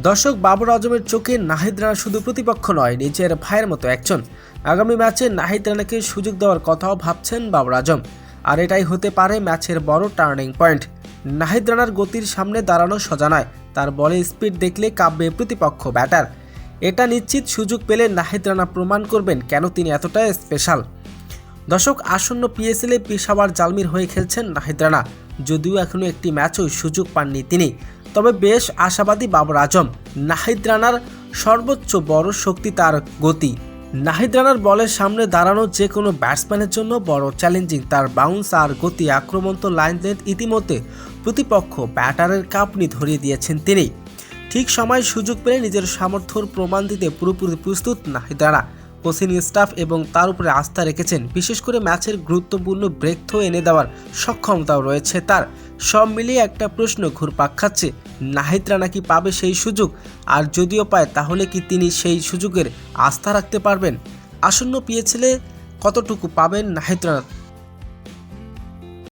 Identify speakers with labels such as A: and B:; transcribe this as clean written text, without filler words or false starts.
A: দর্শক, বাবর আজমের চোখে নাহিদ রানা শুধু প্রতিপক্ষ নয়, নিজের ভাইয়ের মতো একজন। আগামী ম্যাচে নাহিদ রানাকে সুযোগ দেওয়ার কথাও ভাবছেন বাবর আজম। আর এটাই হতে পারে ম্যাচের বড় টার্নিং পয়েন্ট। নাহিদ রানার গতির সামনে দাঁড়ানো সোজা নয়, তার বলে স্পিড দেখলে কাঁপবে প্রতিপক্ষ ব্যাটার। এটা নিশ্চিত, সুযোগ পেলে নাহিদ রানা প্রমাণ করবেন কেন তিনি এতটা স্পেশাল। দর্শক, আসন্ন পিএসএলে পেশাওয়ার জালমির হয়ে খেলছেন নাহিদ রানা। যদিও এখনও একটি ম্যাচও সুযোগ পাননি তিনি, তবে বেশ আশাবাদী বাবর আজম। নাহিদ রানার সর্বোচ্চ বড় শক্তি তার গতি। নাহিদ রানার বলের সামনে দাঁড়ানো যে কোনো ব্যাটসম্যানের জন্য বড় চ্যালেঞ্জিং। তার বাউন্স আর গতি, আক্রমন্ত লাইন লেন্থ ইতিমধ্যে প্রতিপক্ষ ব্যাটারের কাঁপুনি ধরিয়ে দিয়েছেন তিনি। ঠিক সময় সুযোগ পেলে নিজের সামর্থ্যর প্রমাণ দিতে পুরোপুরি প্রস্তুত নাহিদ রানা। কোচিং স্টাফ এবং তার উপরে আস্থা রেখেছেন, বিশেষ করে ম্যাচের গুরুত্বপূর্ণ ব্রেক থ্রো এনে দেওয়ার সক্ষমতাও রয়েছে তার। সব মিলিয়ে একটা প্রশ্ন ঘুরপাক খাচ্ছে, নাহিদ রানা কি পাবে সেই সুযোগ? আর যদিও পায়, তাহলে কি তিনি সেই সুযোগের আস্থা রাখতে পারবেন? আসন্ন পিএসএলে কতটুকু পাবেন নাহিদ রানা,